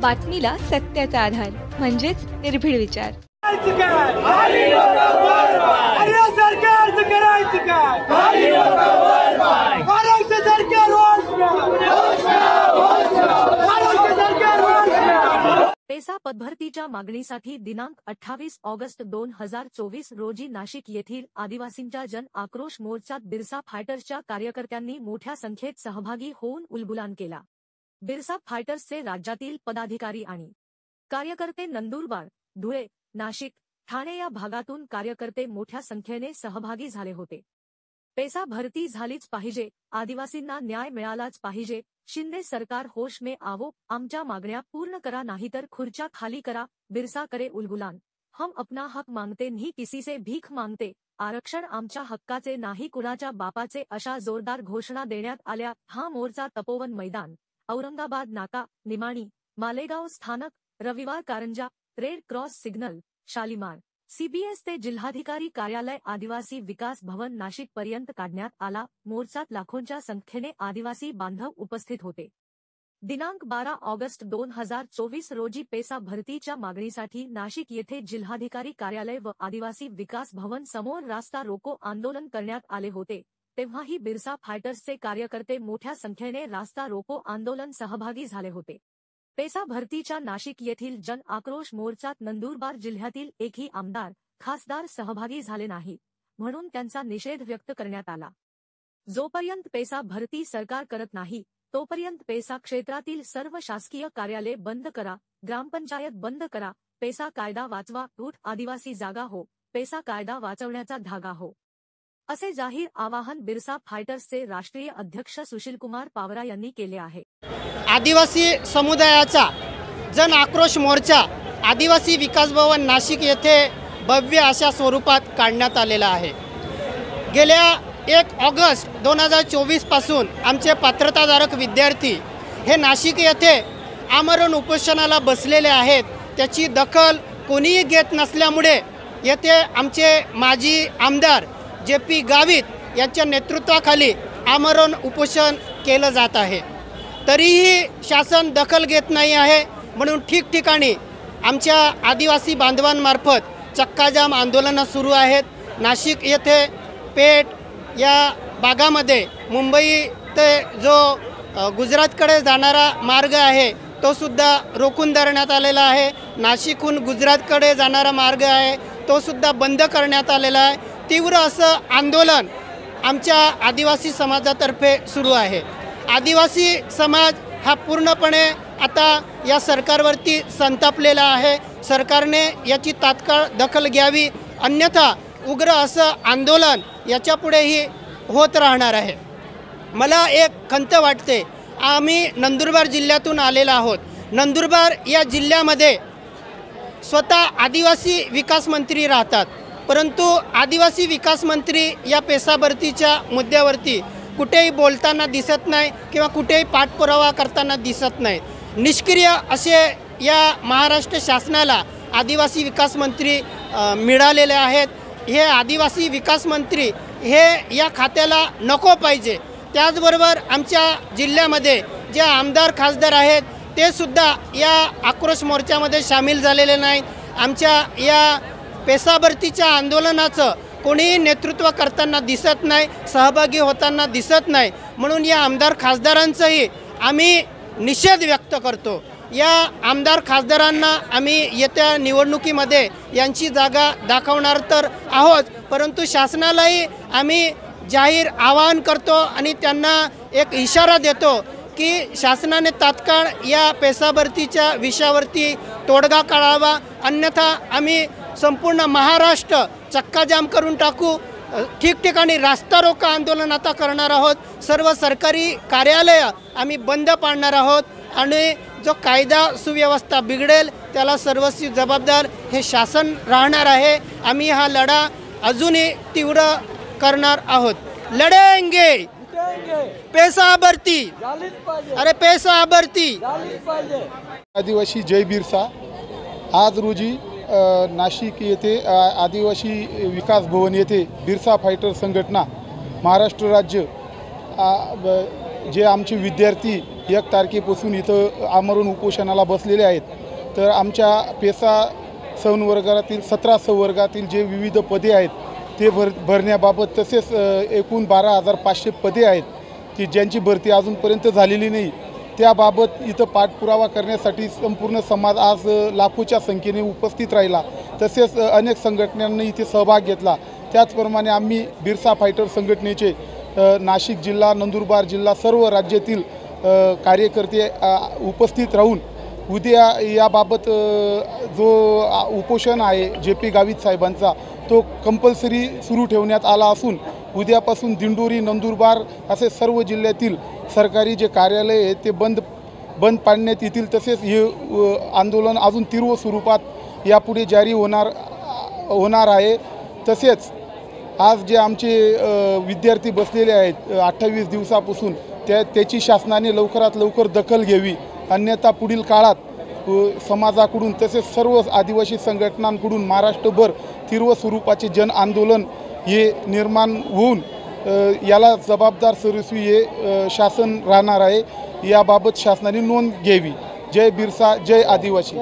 बातमीला सत्याचा आधार म्हणजेच निर्भीड विचार। पेसा पदभरतीच्या मागणीसाठी दिनांक 28 ऑगस्ट 2024 रोजी नाशिक येथील आदिवासींच्या जन आक्रोश मोर्चात बिरसा फायटर्सच्या कार्यकर्त्यांनी मोठ्या संख्येत सहभागी होऊन उलगुलान केला। बिरसा फायटर्सचे राज्यातील पदाधिकारी आणि कार्यकर्ते नंदुरबार, धुळे, नाशिक, ठाणे या भागातून कार्यकर्ते मोठ्या संख्येने सहभागी झाले होते। पेसा भरती झालीच पाहिजे, आदिवासींना न्याय मिळालाच पाहिजे, शिंदे सरकार होश में आवो, आमच्या मागण्या पूर्ण करा नाहीतर खुर्च्या खाली करा, बिरसा करे उलगुलान। हम अपना हक मांगते नहीं किसी से भीख मांगते, आरक्षण आमच्या हक्काचे नाही कुणाच्या बापाचे, अशा जोरदार घोषणा देण्यात आल्या। हा मोर्चा तपोवन मैदान, औरंगाबाद नाका, निमाणी, मालेगाव स्थानक, रविवार Karanja, red cross signal, Shalimar, CBS ते जिल्हाधिकारी कार्यालय आदिवासी विकास भवन नाशिक पर्यंत काढण्यात आला। मोर्चात लाखोंच्या संख्येने आदिवासी बांधव उपस्थित होते। दिनांक 12 ऑगस्ट 2024 रोजी पेसा भरतीच्या मागणीसाठी नाशिक येथे जिल्हाधिकारी कार्यालय व आदिवासी विकास भवन समोर रास्ता रोको आंदोलन करण्यात आले होते। तेव्हाही बिरसा फायटर्सचे कार्यकर्ते मोठ्या संख्येने रास्ता रोको आंदोलन सहभागी झाले होते। पेसा भरतीच्या नाशिक येथील जन आक्रोश मोर्चात नंदुरबार जिल्ह्यातील एकही आमदार, खासदार सहभागी झाले नाही, म्हणून त्यांचा निषेध व्यक्त करण्यात आला। जोपर्यंत पेसा भरती सरकार करत नाही तोपर्यंत पेसा क्षेत्रातील सर्व शासकीय कार्यालय बंद करा, ग्रामपंचायत बंद करा, पेसा कायदा वाचवा, उठ आदिवासी जागा हो, पेसा कायदा वाचवण्याचा धागा हो, असे जाहीर आवाहन बिरसा फायटर्सचे राष्ट्रीय अध्यक्ष सुशीलकुमार पावरा यांनी केले आहे। आदिवासी समुदायाचा जन आक्रोश मोर्चा आदिवासी विकास भवन नाशिक येथे भव्य अशा स्वरूपात काढण्यात आलेला आहे। गेल्या 1 ऑगस्ट 2024 पासून आमचे पात्रताधारक विद्यार्थी हे नाशिक येथे आमरण उपोषणाला बसलेले आहेत। त्याची दखल कोणीही घेत नसल्यामुळे येथे आमचे माजी आमदार JP गावित यांच्या नेतृत्वाखाली आमरण उपोषण केलं जात आहे। तरीही शासन दखल घेत नाही आहे, म्हणून ठिकठिकाणी आमच्या आदिवासी बांधवांमार्फत चक्काजाम आंदोलनं सुरू आहेत। नाशिक येथे पेठ या भागामध्ये मुंबई ते जो गुजरातकडे जाणारा मार्ग आहे तो सुद्धा रोखून धरण्यात आलेला आहे। नाशिकहून गुजरातकडे जाणारा मार्ग आहे तो सुद्धा बंद करण्यात आलेला आहे। तीव्र असं आंदोलन आमच्या आदिवासी समाजातर्फे सुरू आहे। आदिवासी समाज हा पूर्णपणे आता या सरकारवरती संतापलेला आहे। सरकारने याची तात्काळ दखल घ्यावी, अन्यथा उग्र असं आंदोलन याच्यापुढेही होत राहणार आहे। मला एक खंत वाटते, आम्ही नंदुरबार जिल्ह्यातून आलेलो आहोत। नंदुरबार या जिल्ह्यामध्ये स्वतः आदिवासी विकास मंत्री राहतात, परंतु आदिवासी विकास मंत्री या पेसा भरतीच्या मुद्द्यावरती कुठेही बोलताना दिसत नाही किंवा कुठेही पाठपुरावा करताना दिसत नाही। निष्क्रिय असे या महाराष्ट्र शासनाला आदिवासी विकास मंत्री मिळालेले आहेत। हे आदिवासी विकास मंत्री हे या खात्याला नको पाहिजे। त्याचबरोबर आमच्या जिल्ह्यामध्ये जे आमदार खासदार आहेत ते सुद्धा या आक्रोश मोर्चामध्ये सामील झालेले नाहीत। आमच्या या पेसा भरतीच्या आंदोलनाचं कोणीही नेतृत्व करताना दिसत नाही, सहभागी होताना दिसत नाही, म्हणून या आमदार खासदारांचाही आम्ही निषेध व्यक्त करतो। या आमदार खासदारांना आम्ही येत्या निवडणुकीमध्ये यांची जागा दाखवणार तर आहोत, परंतु शासनालाही आम्ही जाहीर आवाहन करतो आणि त्यांना एक इशारा देतो की शासनाने तात्काळ या पेसा भरतीच्या विषयावरती तोडगा काढावा, अन्यथा आम्ही संपूर्ण महाराष्ट्र चक्काजाम करून टाकू। ठिकठिकाणी रास्ता रोको आंदोलन आता करणार आहोत। सर्व सरकारी कार्यालय आम्ही बंद पाडणार आहोत आणि जो कायदा सुव्यवस्था बिघडेल त्याला सर्वस्वी जबाबदार हे शासन राहणार आहे। आम्ही हा लढा अजूनही तीव्र करणार आहोत। लढेंगे, पेसा भरती, अरे पेसा भरती। आदिवासी जय बिरसा आज रोजी नाशिक येथे आदिवासी विकास भवन येथे बिरसा फायटर संघटना महाराष्ट्र राज्य जे आमचे विद्यार्थी 1 तारखेपासून इथं आमरण उपोषणाला बसलेले आहेत. तर आमच्या पेसा संवर्गातील 17 संवर्गातील जे विविध पदे आहेत ते भरण्याबाबत, तसेच एकूण 12,500 पदे आहेत की ज्यांची भरती अजूनपर्यंत झालेली नाही, त्याबाबत इथं पाठपुरावा करण्यासाठी संपूर्ण समाज आज लाखोच्या संख्येने उपस्थित राहिला. तसेच अनेक संघटनांनी इथे सहभाग घेतला. त्याचप्रमाणे आम्ही बिरसा फायटर संघटनेचे नाशिक जिल्हा, नंदुरबार जिल्हा, सर्व राज्यातील कार्यकर्ते उपस्थित राहून उद्या याबाबत जो उपोषण आहे JP गावित साहेबांचा, तो कंपल्सरी सुरू ठेवण्यात आला असून उद्यापासून दिंडोरी, नंदुरबार असे सर्व जिल्ह्यातील सरकारी जे कार्यालय आहेत ते बंद पाडण्यात येतील. तसेच हे आंदोलन अजून तीव्र स्वरूपात यापुढे जारी होणार आहे. तसेच आज जे आमचे विद्यार्थी बसलेले आहेत 28 दिवसापासून, त्याची शासनाने लवकरात लवकर दखल घ्यावी, अन्यथा पुढील काळात समाजाकडून तसेच सर्व आदिवासी संघटनांकडून महाराष्ट्रभर तीव्र स्वरूपाचे जन आंदोलन हे निर्माण होऊन याला जबाबदार सर्वस्वी हे शासन राहणार आहे. याबाबत शासनाने नोंद घ्यावी. जय बिरसा, जय आदिवासी.